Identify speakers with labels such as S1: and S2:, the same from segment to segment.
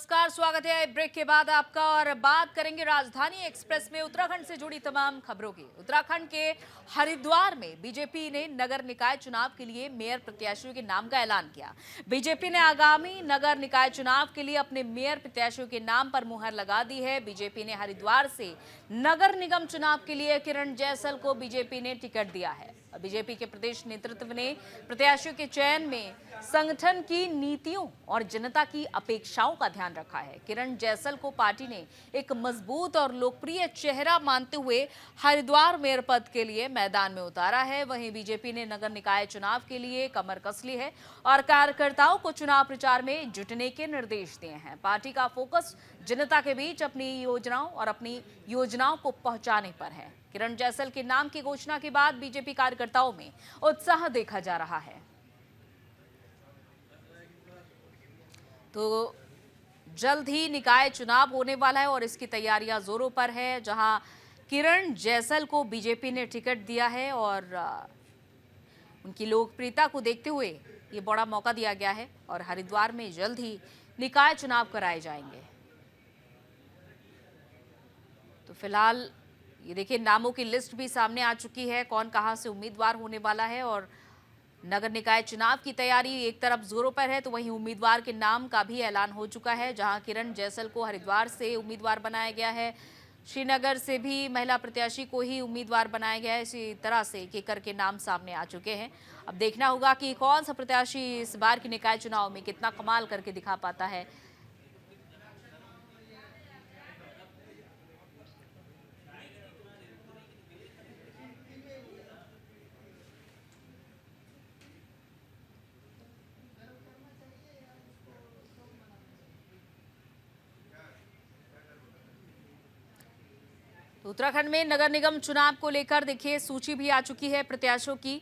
S1: नमस्कार, स्वागत है ब्रेक के बाद आपका। और बात करेंगे राजधानी एक्सप्रेस में उत्तराखंड से जुड़ी तमाम खबरों की। उत्तराखंड के हरिद्वार में बीजेपी ने नगर निकाय चुनाव के लिए मेयर प्रत्याशियों के नाम का ऐलान किया। बीजेपी ने आगामी नगर निकाय चुनाव के लिए अपने मेयर प्रत्याशियों के नाम पर मुहर लगा दी है। बीजेपी ने हरिद्वार से नगर निगम चुनाव के लिए किरण जैसल को बीजेपी ने टिकट दिया है। बीजेपी के प्रदेश नेतृत्व ने प्रत्याशियों के चयन में संगठन की नीतियों और जनता की अपेक्षाओं का ध्यान रखा है। किरण जैसल को पार्टी ने एक मजबूत और लोकप्रिय चेहरा मानते हुए हरिद्वार मेयर पद के लिए मैदान में उतारा है। वहीं बीजेपी ने नगर निकाय चुनाव के लिए कमर कस ली है और कार्यकर्ताओं को चुनाव प्रचार में जुटने के निर्देश दिए हैं। पार्टी का फोकस जनता के बीच अपनी योजनाओं को पहुंचाने पर है। किरण जैसल के नाम की घोषणा के बाद बीजेपी कार्यकर्ताओं में उत्साह देखा जा रहा है। तो जल्द ही निकाय चुनाव होने वाला है और इसकी तैयारियां जोरों पर है, जहां किरण जैसल को बीजेपी ने टिकट दिया है और उनकी लोकप्रियता को देखते हुए ये बड़ा मौका दिया गया है और हरिद्वार में जल्द ही निकाय चुनाव कराए जाएंगे। तो फिलहाल ये देखिए, नामों की लिस्ट भी सामने आ चुकी है, कौन कहां से उम्मीदवार होने वाला है। और नगर निकाय चुनाव की तैयारी एक तरफ जोरों पर है तो वहीं उम्मीदवार के नाम का भी ऐलान हो चुका है, जहां किरण जैसल को हरिद्वार से उम्मीदवार बनाया गया है। श्रीनगर से भी महिला प्रत्याशी को ही उम्मीदवार बनाया गया है। इसी तरह से एक करके नाम सामने आ चुके हैं। अब देखना होगा कि कौन सा प्रत्याशी इस बार के निकाय चुनाव में कितना कमाल करके दिखा पाता है। तो उत्तराखंड में नगर निगम चुनाव को लेकर देखिए सूची भी आ चुकी है प्रत्याशियों की,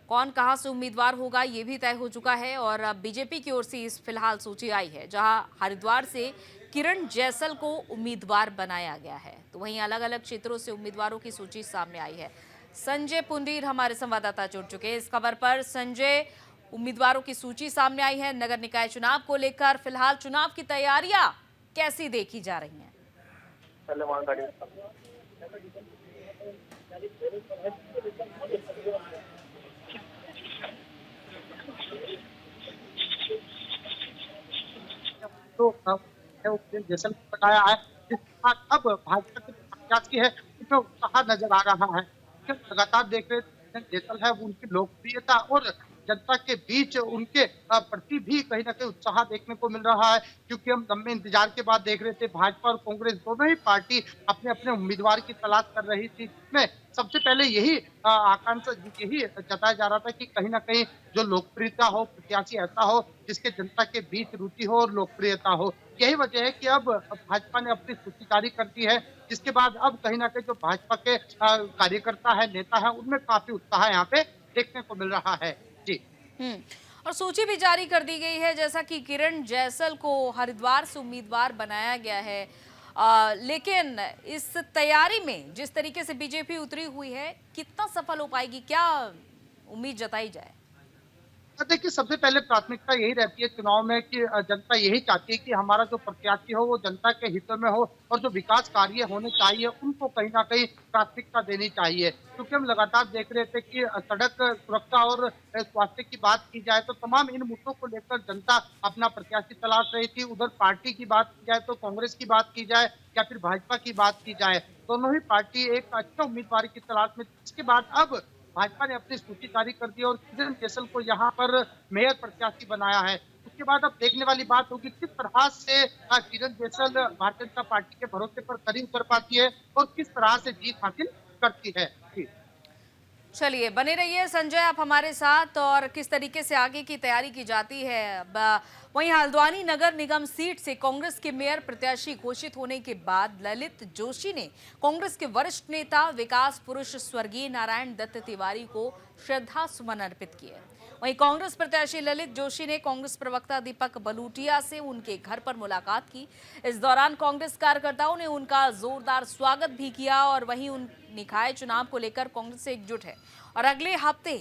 S1: कौन कहां से उम्मीदवार होगा ये भी तय हो चुका है। और अब बीजेपी की ओर से इस फिलहाल सूची आई है, जहां हरिद्वार से किरण जैसल को उम्मीदवार बनाया गया है। तो वहीं अलग अलग क्षेत्रों से उम्मीदवारों की सूची सामने आई है। संजय पुंडीर हमारे संवाददाता जुड़ चुके हैं इस खबर पर। संजय, उम्मीदवारों की सूची सामने आई है नगर निकाय चुनाव को लेकर, फिलहाल चुनाव की तैयारियां कैसी देखी जा रही हैं?
S2: तो जैसा बताया है, जिस प्रकार अब भाजपा के प्रत्याशी है उसमें उत्साह नजर आ रहा है। क्योंकि लगातार देख रहे हैं जैसल है, वो उनकी लोकप्रियता और जनता के बीच उनके प्रति भी कहीं ना कहीं उत्साह देखने को मिल रहा है। क्योंकि हम लंबे इंतजार के बाद देख रहे थे भाजपा और कांग्रेस दोनों ही पार्टी अपने अपने उम्मीदवार की तलाश कर रही थी, जिसमें सबसे पहले यही आकांक्षा यही जताया जा रहा था कि कहीं ना कहीं जो लोकप्रियता हो, प्रत्याशी ऐसा हो जिसके जनता के बीच रुचि हो और लोकप्रियता हो। यही वजह है कि अब भाजपा ने अपनी सूची जारी कर दी है, जिसके बाद अब कहीं ना कहीं जो भाजपा के कार्यकर्ता है, नेता है, उनमें काफी उत्साह यहाँ पे देखने को मिल रहा है। जी।
S1: और सूची भी जारी कर दी गई है, जैसा कि किरण जैसल को हरिद्वार से उम्मीदवार बनाया गया है। लेकिन इस तैयारी में जिस तरीके से बीजेपी उतरी हुई है, कितना सफल हो पाएगी, क्या उम्मीद जताई जाए?
S2: देखिए, सबसे पहले प्राथमिकता यही रहती है चुनाव में कि जनता यही चाहती है कि हमारा जो प्रत्याशी हो वो जनता के हितों में हो और जो विकास कार्य होने चाहिए उनको कहीं ना कहीं प्राथमिकता देनी चाहिए। क्योंकि हम लगातार देख रहे थे कि सड़क सुरक्षा और स्वास्थ्य की बात की जाए तो तमाम इन मुद्दों को लेकर जनता अपना प्रत्याशी तलाश रही थी। उधर पार्टी की बात की जाए तो कांग्रेस की बात की जाए या फिर भाजपा की बात की जाए, दोनों ही पार्टी एक अच्छे उम्मीदवार की तलाश में। इसके बाद अब भाजपा ने अपनी सूची जारी कर दी और किरण जैसल को यहाँ पर मेयर प्रत्याशी बनाया है। उसके बाद अब देखने वाली बात होगी किस तरह से किरण जैसल भारतीय जनता पार्टी के भरोसे पर खरी उतर पाती है और किस तरह से जीत हासिल करती है। जी।
S1: चलिए, बने रहिए संजय आप हमारे साथ, और किस तरीके से आगे की तैयारी की जाती है। वहीं हल्द्वानी नगर निगम सीट से कांग्रेस के मेयर प्रत्याशी घोषित होने के बाद ललित जोशी ने कांग्रेस के वरिष्ठ नेता विकास पुरुष स्वर्गीय नारायण दत्त तिवारी को श्रद्धा सुमन अर्पित किए। वहीं कांग्रेस प्रत्याशी ललित जोशी ने कांग्रेस प्रवक्ता दीपक बलूटिया से उनके घर पर मुलाकात की। इस दौरान कांग्रेस कार्यकर्ताओं ने उनका जोरदार स्वागत भी किया और वहीं उन निकाय चुनाव को लेकर कांग्रेस से एकजुट है और अगले हफ्ते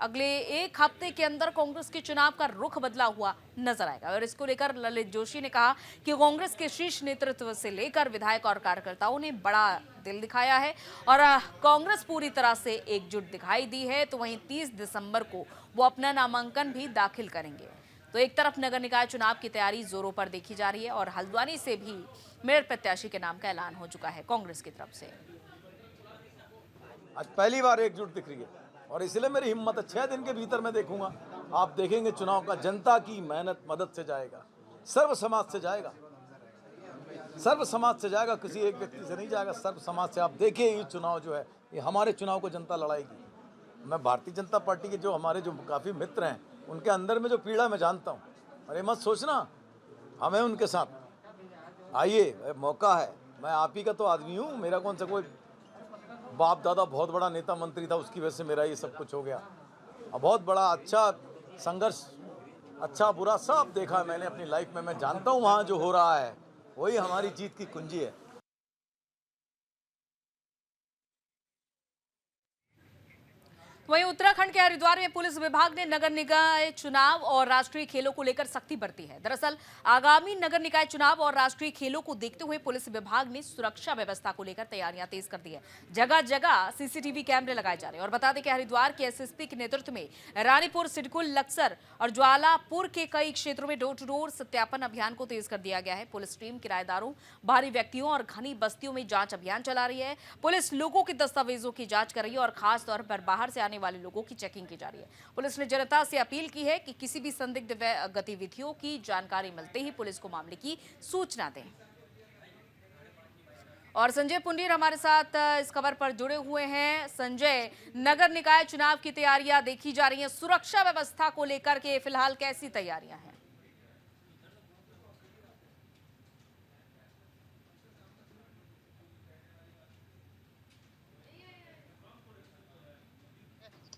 S1: अगले एक हफ्ते के अंदर कांग्रेस के चुनाव का रुख बदला हुआ नजर आएगा। और इसको लेकर ललित जोशी ने कहा कि कांग्रेस के शीर्ष नेतृत्व से लेकर विधायक और कार्यकर्ताओं ने बड़ा दिल दिखाया है और कांग्रेस पूरी तरह से एकजुट दिखाई दी है। तो वहीं 30 दिसंबर को वो अपना नामांकन भी दाखिल करेंगे। तो एक तरफ नगर निकाय चुनाव की तैयारी जोरों पर देखी जा रही है और हल्द्वानी से भी मेयर प्रत्याशी के नाम का ऐलान हो चुका है कांग्रेस की तरफ से।
S3: आज पहली बार एकजुट दिख रही है और इसलिए मेरी हिम्मत है 6 दिन के भीतर मैं देखूंगा। आप देखेंगे चुनाव का जनता की मेहनत मदद से जाएगा, सर्व समाज से जाएगा, सर्व समाज से जाएगा, किसी एक व्यक्ति से नहीं जाएगा, सर्व समाज से। आप देखिए ये चुनाव जो है ये हमारे चुनाव को जनता लड़ाएगी। मैं भारतीय जनता पार्टी के जो हमारे जो काफ़ी मित्र हैं उनके अंदर में जो पीड़ा मैं जानता हूँ, अरे मत सोचना हमें उनके साथ आइए, मौका है। मैं आप ही का तो आदमी हूँ, मेरा कौन सा कोई बाप दादा बहुत बड़ा नेता मंत्री था उसकी वजह से मेरा ये सब कुछ हो गया। अब बहुत बड़ा अच्छा संघर्ष, अच्छा बुरा सब देखा है मैंने अपनी लाइफ में। मैं जानता हूँ वहाँ जो हो रहा है वही हमारी जीत की कुंजी है।
S1: वहीं उत्तराखंड के हरिद्वार में पुलिस विभाग ने नगर निकाय चुनाव और राष्ट्रीय खेलों को लेकर सख्ती बरती है। दरअसल आगामी नगर निकाय चुनाव और राष्ट्रीय खेलों को देखते हुए पुलिस विभाग ने सुरक्षा व्यवस्था को लेकर तैयारियां तेज कर दी है। जगह जगह सीसीटीवी कैमरे लगाए जा रहे हैं। और बता दें कि हरिद्वार के एसएसपी के नेतृत्व में रानीपुर, सिडकुल, लक्सर और ज्वालापुर के कई क्षेत्रों में डोर टू डोर सत्यापन अभियान को तेज कर दिया गया है। पुलिस टीम किराएदारों, बाहरी व्यक्तियों और घनी बस्तियों में जांच अभियान चला रही है। पुलिस लोगों के दस्तावेजों की जांच कर रही है और खासतौर पर बाहर से आने वाले लोगों की चेकिंग की जा रही है। पुलिस ने जनता से अपील की है कि किसी भी संदिग्ध गतिविधियों की जानकारी मिलते ही पुलिस को मामले की सूचना दें। और संजय पुंडीर हमारे साथ इस खबर पर जुड़े हुए हैं। संजय, नगर निकाय चुनाव की तैयारियां देखी जा रही हैं, सुरक्षा व्यवस्था को लेकर के फिलहाल कैसी तैयारियां हैं?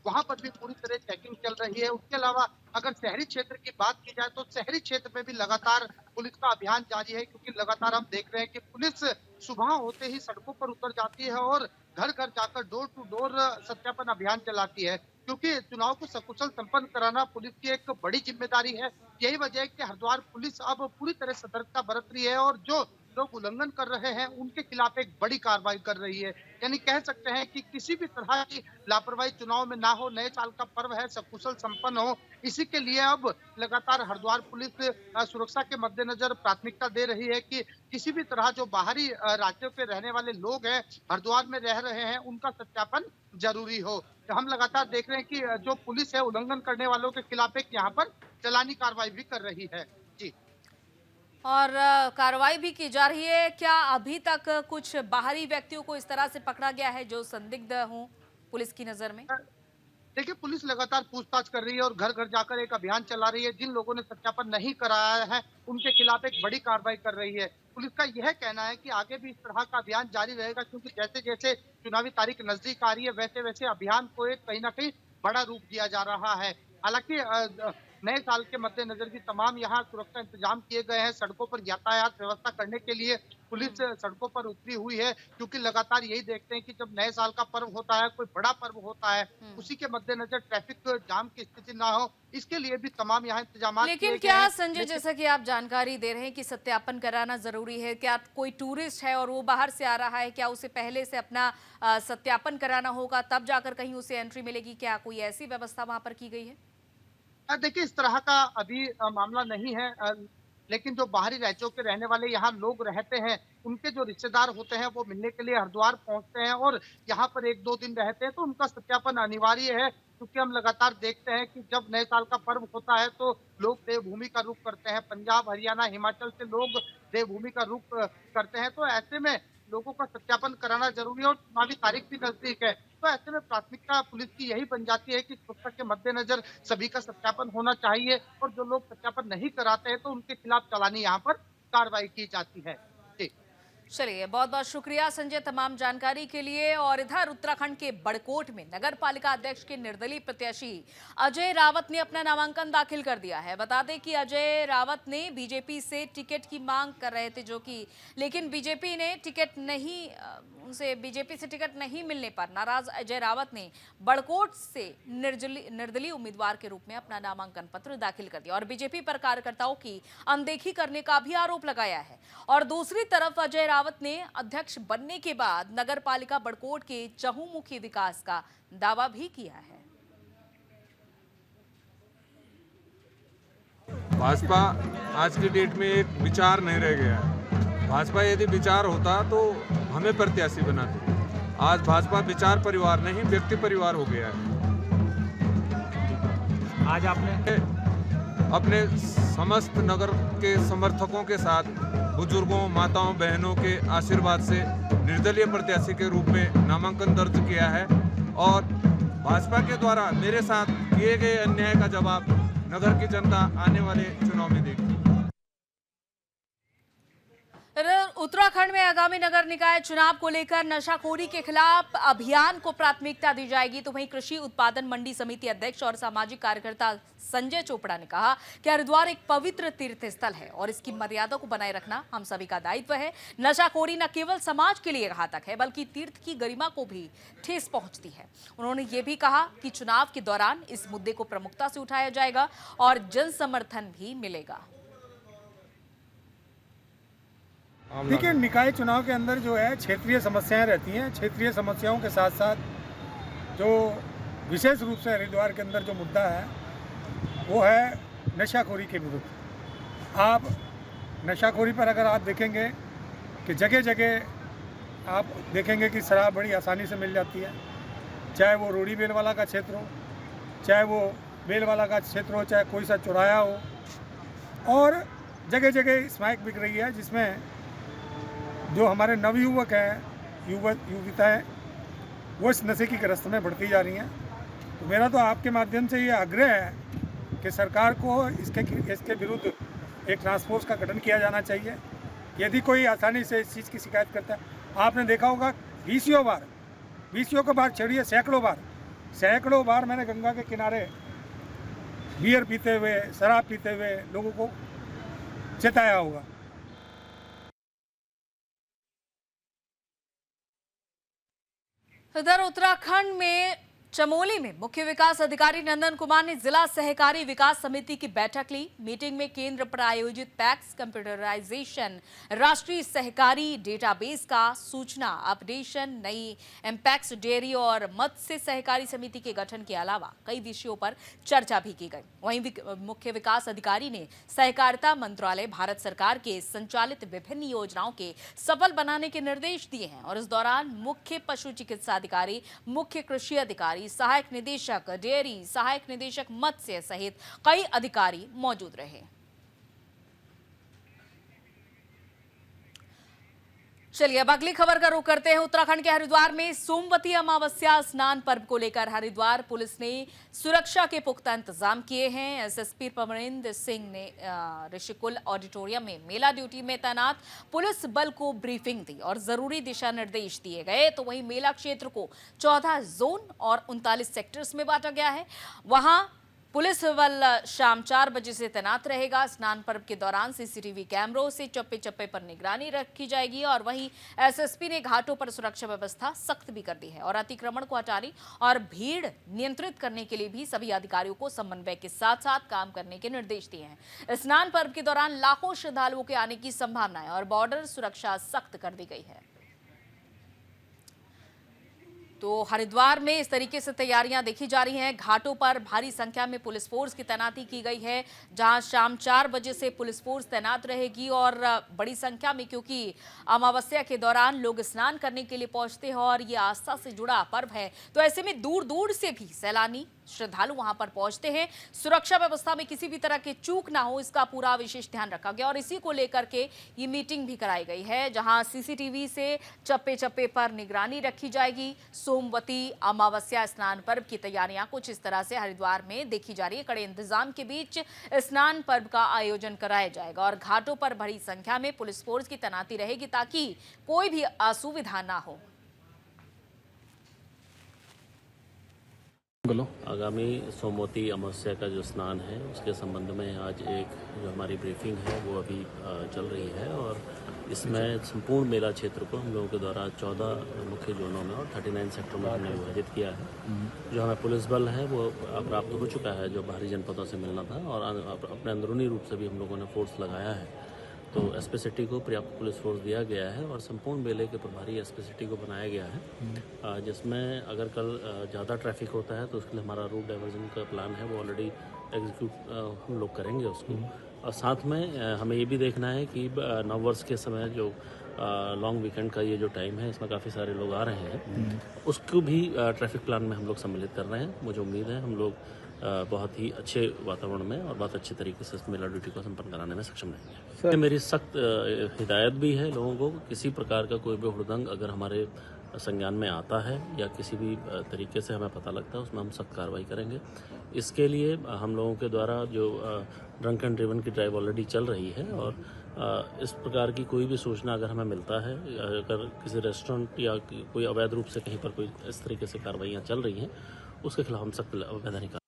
S2: वहां पर भी पूरी तरह चेकिंग चल रही है। उसके अलावा अगर शहरी क्षेत्र की बात की जाए तो शहरी क्षेत्र में भी लगातार पुलिस का अभियान जारी है, क्योंकि लगातार हम देख रहे हैं कि पुलिस सुबह होते ही सड़कों पर उतर जाती है और घर घर जाकर डोर टू डोर सत्यापन अभियान चलाती है, क्योंकि चुनाव को सकुशल संपन्न कराना पुलिस की एक बड़ी जिम्मेदारी है। यही वजह है कि हरिद्वार पुलिस अब पूरी तरह सतर्कता बरत रही है और जो लोग उल्लंघन कर रहे हैं उनके खिलाफ एक बड़ी कार्रवाई कर रही है। यानी कह सकते हैं कि किसी भी तरह की लापरवाही चुनाव में ना हो, नए साल का पर्व है, सकुशल संपन्न हो। इसी के लिए अब लगातार हरिद्वार पुलिस सुरक्षा के मद्देनजर प्राथमिकता दे रही है कि किसी भी तरह जो बाहरी राज्यों के रहने वाले लोग हैं, हरिद्वार में रह रहे हैं, उनका सत्यापन जरूरी हो। तो हम लगातार देख रहे हैं कि जो पुलिस है उल्लंघन करने वालों के खिलाफ एक यहाँ पर चलानी कार्रवाई भी कर रही है। जी।
S1: और कार्रवाई भी की जा रही है। क्या अभी तक कुछ बाहरी व्यक्तियों को इस तरह से पकड़ा गया है जो संदिग्ध हों पुलिस की नजर में?
S2: देखिए, पुलिस लगातार पूछताछ कर रही है और घर घर जाकर एक अभियान चला रही है। जिन लोगों ने सत्यापन नहीं कराया है उनके खिलाफ एक बड़ी कार्रवाई कर रही है। पुलिस का यह कहना है कि आगे भी इस तरह का अभियान जारी रहेगा, क्योंकि जैसे जैसे चुनावी तारीख नजदीक आ रही है वैसे वैसे अभियान को एक कहीं ना कहीं बड़ा रूप दिया जा रहा है। हालांकि नए साल के मद्देनजर भी तमाम यहाँ सुरक्षा इंतजाम किए गए हैं। सड़कों पर यातायात व्यवस्था करने के लिए पुलिस सड़कों पर उतरी हुई है, क्योंकि लगातार यही देखते हैं कि जब नए साल का पर्व होता है, कोई बड़ा पर्व होता है, उसी के मद्देनजर ट्रैफिक जाम की स्थिति ना हो, इसके लिए भी तमाम यहाँ इंतजाम।
S1: लेकिन क्या संजय, जैसा कि आप जानकारी दे रहे हैं कि सत्यापन कराना जरूरी है, क्या कोई टूरिस्ट है और वो बाहर से आ रहा है, क्या उसे पहले से अपना सत्यापन कराना होगा तब जाकर कहीं उसे एंट्री मिलेगी? क्या कोई ऐसी व्यवस्था वहां पर की गई है?
S2: देखिए, इस तरह का अभी मामला नहीं है, लेकिन जो बाहरी राज्यों के रहने वाले यहाँ लोग रहते हैं, उनके जो रिश्तेदार होते हैं वो मिलने के लिए हरिद्वार पहुंचते हैं और यहाँ पर 1-2 दिन रहते हैं, तो उनका सत्यापन अनिवार्य है। क्योंकि हम लगातार देखते हैं कि जब नए साल का पर्व होता है तो लोग देवभूमि का रुख करते हैं। पंजाब, हरियाणा, हिमाचल से लोग देवभूमि का रुख करते हैं, तो ऐसे में लोगों का सत्यापन कराना जरूरी है और चुनावी तारीख भी नजदीक है। तो ऐसे में प्राथमिकता पुलिस की यही बन जाती है कि सुरक्षा के मद्देनजर सभी का सत्यापन होना चाहिए और जो लोग सत्यापन नहीं कराते हैं तो उनके खिलाफ चालानी यहाँ पर कार्रवाई की जाती है। जी।
S1: चलिए, बहुत बहुत शुक्रिया संजय तमाम जानकारी के लिए। और इधर उत्तराखंड के बड़कोट में नगर पालिका अध्यक्ष के निर्दलीय प्रत्याशी अजय रावत ने अपना नामांकन दाखिल कर दिया है। बता दें कि अजय रावत ने बीजेपी से टिकट की मांग कर रहे थे, लेकिन बीजेपी ने उनसे बीजेपी से टिकट नहीं मिलने पर नाराज अजय रावत ने बड़कोट से निर्दलीय उम्मीदवार के रूप में अपना नामांकन पत्र दाखिल कर दिया और बीजेपी पर कार्यकर्ताओं की अनदेखी करने का भी आरोप लगाया है। और दूसरी तरफ अजय रावत ने अध्यक्ष बनने के बाद नगर पालिका बड़कोट के चहुमुखी विकास का दावा भी किया है।
S4: भाजपा आज की डेट में एक विचार नहीं रह गया है। भाजपा यदि विचार होता तो हमें प्रत्याशी बनाती। आज भाजपा विचार परिवार नहीं, व्यक्ति परिवार हो गया है। आज आपने अपने समस्त नगर के समर्थकों के साथ बुजुर्गों, माताओं, बहनों के आशीर्वाद से निर्दलीय प्रत्याशी के रूप में नामांकन दर्ज किया है और भाजपा के द्वारा मेरे साथ किए गए अन्याय का जवाब नगर की जनता आने वाले चुनाव में देगी।
S1: उत्तराखंड में आगामी नगर निकाय चुनाव को लेकर नशाखोरी के खिलाफ अभियान को प्राथमिकता दी जाएगी। तो वहीं कृषि उत्पादन मंडी समिति अध्यक्ष और सामाजिक कार्यकर्ता संजय चोपड़ा ने कहा कि हरिद्वार एक पवित्र तीर्थ स्थल है और इसकी मर्यादा को बनाए रखना हम सभी का दायित्व है। नशाखोरी न केवल समाज के लिए घातक है बल्कि तीर्थ की गरिमा को भी ठेस पहुंचती है। उन्होंने ये भी कहा कि चुनाव के दौरान इस मुद्दे को प्रमुखता से उठाया जाएगा और जन समर्थन भी मिलेगा।
S5: देखिए, निकाय चुनाव के अंदर जो है क्षेत्रीय समस्याएं रहती हैं। क्षेत्रीय समस्याओं के साथ साथ जो विशेष रूप से हरिद्वार के अंदर जो मुद्दा है वो है नशाखोरी के विरुद्ध। आप नशाखोरी पर अगर आप देखेंगे कि जगह जगह आप देखेंगे कि शराब बड़ी आसानी से मिल जाती है, चाहे वो रोड़ी बेल वाला का क्षेत्र हो, चाहे वो बेल वाला का क्षेत्र हो, चाहे कोई सा चौराया हो, और जगह जगह स्मैक बिक रही है जिसमें जो हमारे नवयुवक हैं, युविताएँ, वो इस नशे की ग्रस्त में बढ़ती जा रही हैं। तो मेरा तो आपके माध्यम से ये आग्रह है कि सरकार को इसके विरुद्ध एक टास्क फोर्स का गठन किया जाना चाहिए। यदि कोई आसानी से इस चीज़ की शिकायत करता है, आपने देखा होगा 20 को बार छोड़िए, सैकड़ों बार मैंने गंगा के किनारे बियर पीते हुए, शराब पीते हुए लोगों को चेताया होगा।
S1: इधर उत्तराखंड में चमोली में मुख्य विकास अधिकारी नंदन कुमार ने जिला सहकारी विकास समिति की बैठक ली। मीटिंग में केंद्र प्रायोजित पैक्स, कंप्यूटराइजेशन, राष्ट्रीय सहकारी डेटाबेस का सूचना अपडेशन, नई एम्पैक्स डेयरी और मत्स्य सहकारी समिति के गठन के अलावा कई विषयों पर चर्चा भी की गई। वहीं मुख्य विकास अधिकारी ने सहकारिता मंत्रालय भारत सरकार के संचालित विभिन्न योजनाओं के सफल बनाने के निर्देश दिए हैं और इस दौरान मुख्य पशु चिकित्सा अधिकारी, मुख्य कृषि अधिकारी, सहायक निदेशक डेयरी, सहायक निदेशक मत्स्य सहित कई अधिकारी मौजूद रहे। चलिए, अब अगली खबर का रुख करते हैं। उत्तराखंड के हरिद्वार में सोमवती अमावस्या स्नान पर्व को लेकर हरिद्वार पुलिस ने सुरक्षा के पुख्ता इंतजाम किए हैं। एसएसपी परमरिंदर सिंह ने ऋषिकुल ऑडिटोरियम में मेला ड्यूटी में तैनात पुलिस बल को ब्रीफिंग दी और जरूरी दिशा निर्देश दिए गए। तो वहीं मेला क्षेत्र को 14 जोन और 39 सेक्टर्स में बांटा गया है। वहां पुलिस बल शाम 4 बजे से तैनात रहेगा। स्नान पर्व के दौरान सीसीटीवी कैमरों से चप्पे चप्पे पर निगरानी रखी जाएगी और वहीं एसएसपी ने घाटों पर सुरक्षा व्यवस्था सख्त भी कर दी है और अतिक्रमण को हटाने और भीड़ नियंत्रित करने के लिए भी सभी अधिकारियों को समन्वय के साथ साथ काम करने के निर्देश दिए हैं। स्नान पर्व के दौरान लाखों श्रद्धालुओं के आने की संभावना है और बॉर्डर सुरक्षा सख्त कर दी गई है। तो हरिद्वार में इस तरीके से तैयारियां देखी जा रही हैं। घाटों पर भारी संख्या में पुलिस फोर्स की तैनाती की गई है, जहां शाम 4 बजे से पुलिस फोर्स तैनात रहेगी और बड़ी संख्या में, क्योंकि अमावस्या के दौरान लोग स्नान करने के लिए पहुंचते हैं और ये आस्था से जुड़ा पर्व है, तो ऐसे में दूर दूर से भी सैलानी श्रद्धालु वहां पर पहुंचते हैं। सुरक्षा व्यवस्था में किसी भी तरह की चूक ना हो, इसका पूरा विशेष ध्यान रखा गया और इसी को लेकर के ये मीटिंग भी कराई गई है, जहां सीसीटीवी से चप्पे चप्पे पर निगरानी रखी जाएगी। सोमवती अमावस्या स्नान पर्व की तैयारियां कुछ इस तरह से हरिद्वार में देखी जा रही है। कड़े इंतजाम के बीच स्नान पर्व का आयोजन कराया जाएगा और घाटों पर बड़ी संख्या में पुलिस फोर्स की तैनाती रहेगी ताकि कोई भी असुविधा ना हो।
S6: आगामी सोमवती अमावस्या का जो स्नान है उसके संबंध में आज एक जो हमारी ब्रीफिंग है वो अभी चल रही है और इसमें संपूर्ण मेला क्षेत्र को हम लोगों के द्वारा 14 मुख्य जोनों में और 39 सेक्टर में हमने विभाजित किया है। जो हमें पुलिस बल है वो प्राप्त हो चुका है जो बाहरी जनपदों से मिलना था और अपने अंदरूनी रूप से भी हम लोगों ने फोर्स लगाया है। तो एसपी सिटी को पर्याप्त पुलिस फोर्स दिया गया है और संपूर्ण मेले के प्रभारी एसपी सिटी को बनाया गया है, जिसमें अगर कल ज़्यादा ट्रैफिक होता है तो उसके लिए हमारा रूट डाइवर्जन का प्लान है वो ऑलरेडी एग्जीक्यूट हम लोग करेंगे उसको। और साथ में हमें ये भी देखना है कि नववर्ष के समय जो लॉन्ग वीकेंड का ये जो टाइम है इसमें काफ़ी सारे लोग आ रहे हैं, उसको भी ट्रैफिक प्लान में हम लोग सम्मिलित कर रहे हैं। मुझे उम्मीद है हम लोग बहुत ही अच्छे वातावरण में और बहुत अच्छे तरीके से इस मेला ड्यूटी को संपन्न कराने में सक्षम रहेंगे। मेरी सख्त हिदायत भी है लोगों को, किसी प्रकार का कोई भी हुड़दंग अगर हमारे संज्ञान में आता है या किसी भी तरीके से हमें पता लगता है उसमें हम सख्त कार्रवाई करेंगे। इसके लिए हम लोगों के द्वारा जो ड्रंक एंड ड्रिवन की ड्राइव ऑलरेडी चल रही है और इस प्रकार की कोई भी सूचना अगर हमें मिलता है, अगर किसी रेस्टोरेंट या कोई अवैध रूप से कहीं पर कोई इस तरीके से कार्रवाइयाँ चल रही हैं उसके खिलाफ हम सख्त वैधानिक।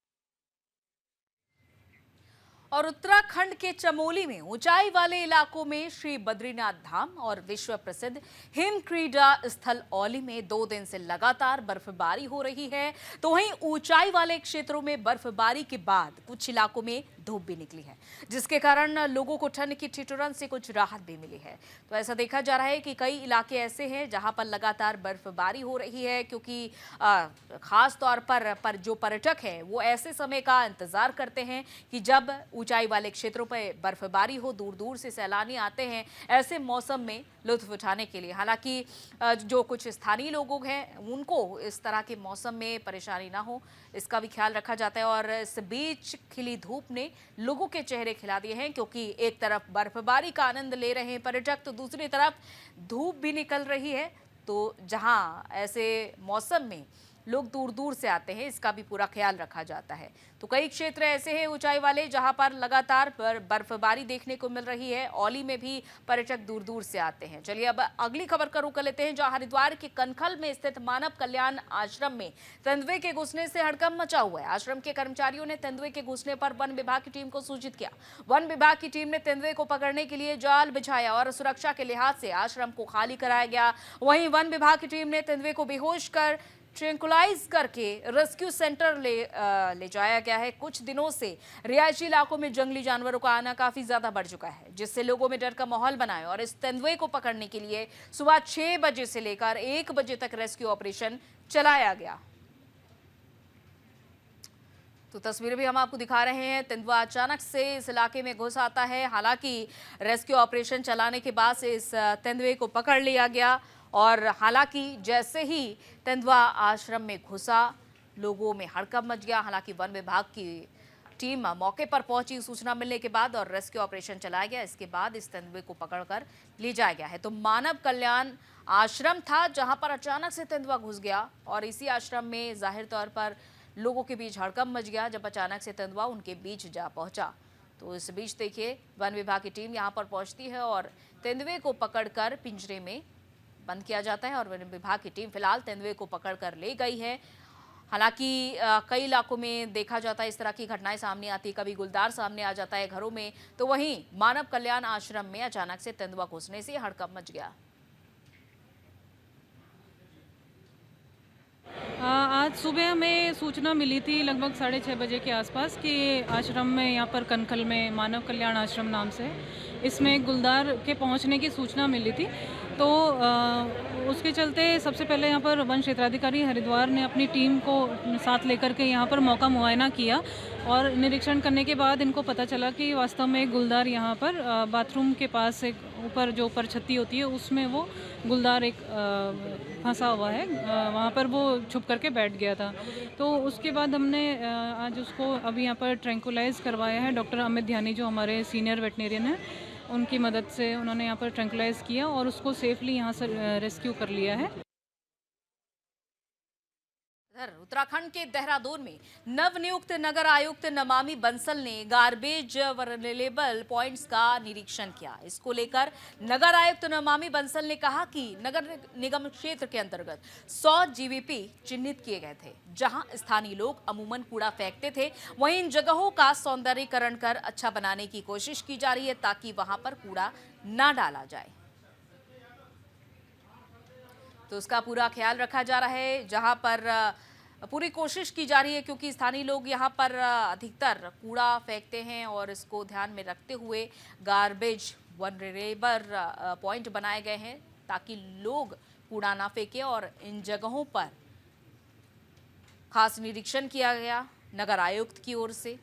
S1: और उत्तराखंड के चमोली में ऊंचाई वाले इलाकों में श्री बद्रीनाथ धाम और विश्व प्रसिद्ध हिम क्रीड़ा स्थल औली में 2 दिन से लगातार बर्फबारी हो रही है। तो वहीं ऊंचाई वाले क्षेत्रों में बर्फबारी के बाद कुछ इलाकों में धूप भी निकली है, जिसके कारण लोगों को ठंड की ठिठुरन से कुछ राहत भी मिली है। तो ऐसा देखा जा रहा है कि कई इलाके ऐसे हैं जहां पर लगातार बर्फबारी हो रही है, क्योंकि खास तौर पर जो पर्यटक हैं वो ऐसे समय का इंतजार करते हैं कि जब ऊंचाई वाले क्षेत्रों पर बर्फबारी हो, दूर दूर से सैलानी आते हैं ऐसे मौसम में लुत्फ उठाने के लिए। हालांकि जो कुछ स्थानीय लोग हैं उनको इस तरह के मौसम में परेशानी ना हो इसका भी ख्याल रखा जाता है। और इस बीच खिली धूप ने लोगों के चेहरे खिला दिए हैं, क्योंकि एक तरफ बर्फबारी का आनंद ले रहे हैं पर्यटक तो दूसरी तरफ धूप भी निकल रही है। तो जहां ऐसे मौसम में लोग दूर दूर से आते हैं इसका भी पूरा ख्याल रखा जाता है। तो कई क्षेत्र ऐसे हैं ऊंचाई वाले जहां पर लगातार बर्फबारी देखने को मिल रही है। औली में भी पर्यटक दूर दूर से आते हैं। चलिए अब अगली खबर का रुख कर लेते हैं, जहां हरिद्वार के कनखल में स्थित मानव कल्याण आश्रम में तेंदुए के घुसने से हड़कंप मचा हुआ है। आश्रम के कर्मचारियों ने तेंदुए के घुसने पर वन विभाग की टीम को सूचित किया। वन विभाग की टीम ने तेंदुए को पकड़ने के लिए जाल बिछाया और सुरक्षा के लिहाज से आश्रम को खाली कराया गया। वहीं वन विभाग की टीम ने तेंदुए को बेहोश कर ट्रैंकुलाइज करके रेस्क्यू सेंटर ले जाया गया है। कुछ दिनों से रिहायशी इलाकों में जंगली जानवरों का आना काफी ज्यादा बढ़ चुका है, जिससे लोगों में डर का माहौल बना है और इस तेंदुए को पकड़ने के लिए सुबह 6 बजे से लेकर 1 बजे तक रेस्क्यू ऑपरेशन चलाया गया। तो तस्वीरें भी हम आपको दिखा रहे हैं। तेंदुआ अचानक से इस इलाके में घुस आता है। हालांकि रेस्क्यू ऑपरेशन चलाने के बाद से इस तेंदुए को पकड़ लिया गया और हालांकि जैसे ही तेंदुआ आश्रम में घुसा लोगों में हड़कंप मच गया। हालांकि वन विभाग की टीम मौके पर पहुंची सूचना मिलने के बाद और रेस्क्यू ऑपरेशन चलाया गया। इसके बाद इस तेंदुए को पकड़कर ले जाया गया है। तो मानव कल्याण आश्रम था जहां पर अचानक से तेंदुआ घुस गया और इसी आश्रम में जाहिर तौर पर लोगों के बीच हड़कंप मच गया जब अचानक से तेंदुआ उनके बीच जा पहुंचा। तो इस बीच देखिए वन विभाग की टीम यहां पर पहुंचती है और तेंदुए को पकड़कर पिंजरे में बंद किया जाता है और वन विभाग की टीम फिलहाल तेंदुए को पकड़कर ले गई है। हालांकि कई इलाकों में देखा जाता है इस तरह की घटनाएं सामने आती है, कभी गुलदार सामने आ जाता है घरों में, तो वहीं मानव कल्याण आश्रम में अचानक से तेंदुआ घुसने से हड़कंप मच गया।
S7: आज सुबह हमें सूचना मिली थी लगभग 6:30 बजे के आसपास कि आश्रम में यहाँ पर कनखल में मानव कल्याण आश्रम नाम से इसमें गुलदार के पहुँचने की सूचना मिली थी। तो उसके चलते सबसे पहले यहाँ पर वन क्षेत्राधिकारी हरिद्वार ने अपनी टीम को साथ लेकर के यहाँ पर मौका मुआयना किया और निरीक्षण करने के बाद इनको पता चला कि वास्तव में गुलदार यहाँ पर बाथरूम के पास एक ऊपर जो ऊपर छत्ती होती है उसमें वो गुलदार एक फंसा हुआ है, वहाँ पर वो छुप करके बैठ गया था। तो उसके बाद हमने आज उसको अभी यहाँ पर ट्रैंकुलाइज करवाया है। डॉक्टर अमित ध्यानी जो हमारे सीनियर वेटनेरियन हैं उनकी मदद से उन्होंने यहाँ पर ट्रैंकुलाइज किया और उसको सेफली यहाँ से रेस्क्यू कर लिया है।
S1: इधर उत्तराखंड के देहरादून में नवनियुक्त नगर आयुक्त नमामि बंसल ने गार्बेज वल्नरेबल पॉइंट्स का निरीक्षण किया। इसको लेकर नगर आयुक्त नमामि बंसल ने कहा कि नगर निगम क्षेत्र के अंतर्गत 100 जीवीपी चिन्हित किए गए थे, जहां स्थानीय लोग अमूमन कूड़ा फेंकते थे। वहीं इन जगहों का सौंदर्यीकरण कर अच्छा बनाने की कोशिश की जा रही है ताकि वहां पर कूड़ा ना डाला जाए। तो उसका पूरा ख्याल रखा जा रहा है, जहां पर पूरी कोशिश की जा रही है, क्योंकि स्थानीय लोग यहां पर अधिकतर कूड़ा फेंकते हैं और इसको ध्यान में रखते हुए गार्बेज वल्नरेबल पॉइंट बनाए गए हैं ताकि लोग कूड़ा ना फेंके। और इन जगहों पर खास निरीक्षण किया गया नगर आयुक्त की ओर से।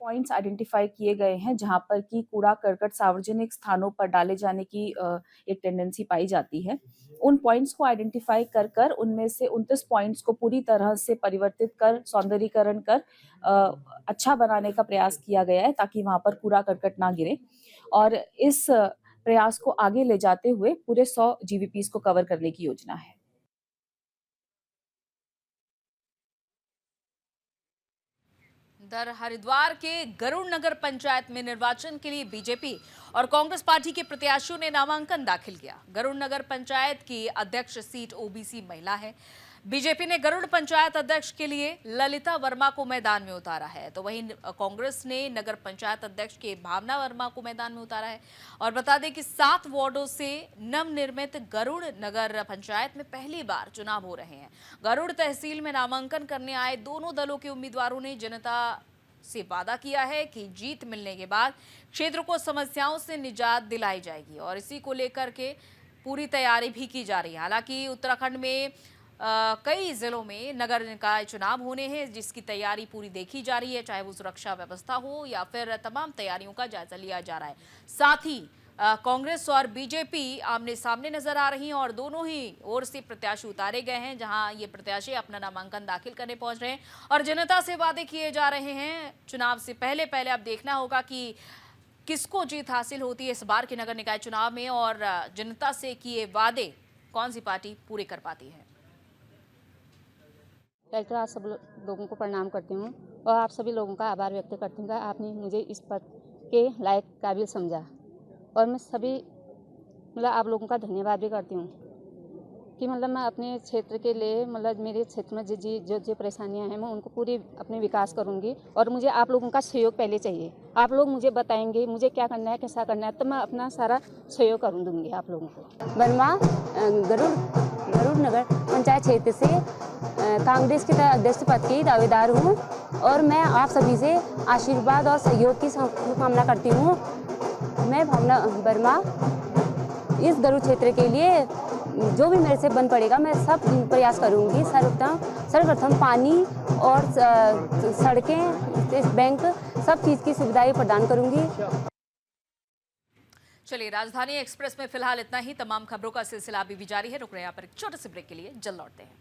S8: पॉइंट्स आइडेंटिफाई किए गए हैं जहां पर कि कूड़ा करकट सार्वजनिक स्थानों पर डाले जाने की एक टेंडेंसी पाई जाती है। उन पॉइंट्स को आइडेंटिफाई कर उनमें से 29 पॉइंट्स को पूरी तरह से परिवर्तित कर सौंदर्यीकरण कर अच्छा बनाने का प्रयास किया गया है ताकि वहां पर कूड़ा करकट ना गिरे। और इस प्रयास को आगे ले जाते हुए पूरे 100 जीवीपीज को कवर करने की योजना है।
S1: इधर हरिद्वार के गरुड़ नगर पंचायत में निर्वाचन के लिए बीजेपी और कांग्रेस पार्टी के प्रत्याशियों ने नामांकन दाखिल किया। गरुड़ नगर पंचायत की अध्यक्ष सीट ओबीसी महिला है। बीजेपी ने गरुड़ पंचायत अध्यक्ष के लिए ललिता वर्मा को मैदान में उतारा है, तो वहीं कांग्रेस ने नगर पंचायत अध्यक्ष के भावना वर्मा को मैदान में उतारा है। और बता दें कि 7 वार्डों से नवनिर्मित गरुड़ नगर पंचायत में पहली बार चुनाव हो रहे हैं। गरुड़ तहसील में नामांकन करने आए दोनों दलों के उम्मीदवारों ने जनता से वादा किया है कि जीत मिलने के बाद क्षेत्र को समस्याओं से निजात दिलाई जाएगी और इसी को लेकर के पूरी तैयारी भी की जा रही है। हालांकि उत्तराखंड में कई जिलों में नगर निकाय चुनाव होने हैं, जिसकी तैयारी पूरी देखी जा रही है, चाहे वो सुरक्षा व्यवस्था हो या फिर तमाम तैयारियों का जायजा लिया जा रहा है। साथ ही कांग्रेस और बीजेपी आमने सामने नजर आ रही हैं और दोनों ही ओर से प्रत्याशी उतारे गए हैं, जहां ये प्रत्याशी अपना नामांकन दाखिल करने पहुंच रहे हैं और जनता से वादे किए जा रहे हैं। चुनाव से पहले अब देखना होगा कि किसको जीत हासिल होती है इस बार के नगर निकाय चुनाव में और जनता से किए वादे कौन सी पार्टी पूरे कर पाती है।
S9: तो आप सब लोगों को प्रणाम करती हूँ और आप सभी लोगों का आभार व्यक्त करती हूँ कि आपने मुझे इस पद के लायक काबिल समझा और मैं सभी आप लोगों का धन्यवाद भी करती हूँ कि मैं अपने क्षेत्र के लिए मेरे क्षेत्र में जो परेशानियाँ हैं मैं उनको पूरी अपने विकास करूँगी और मुझे आप लोगों का सहयोग पहले चाहिए। आप लोग मुझे बताएंगे मुझे क्या करना है, कैसा करना है, तो मैं अपना सारा सहयोग कर दूँगी आप लोगों को। वर्मा गरुड़ नगर पंचायत क्षेत्र से कांग्रेस के अध्यक्ष पद की दावेदार हूँ और मैं आप सभी से आशीर्वाद और सहयोग की कामना करती हूँ। मैं भावना वर्मा इस गरुड़ क्षेत्र के लिए जो भी मेरे से बन पड़ेगा मैं सब प्रयास करूंगी। सर्वप्रथम पानी और सड़कें, बैंक, सब चीज़ की सुविधाएं प्रदान करूंगी।
S1: चलिए, राजधानी एक्सप्रेस में फिलहाल इतना ही। तमाम खबरों का सिलसिला अभी भी जारी है। रुक रहे हैं यहाँ पर एक छोटे से ब्रेक के लिए, जल्द लौटते हैं।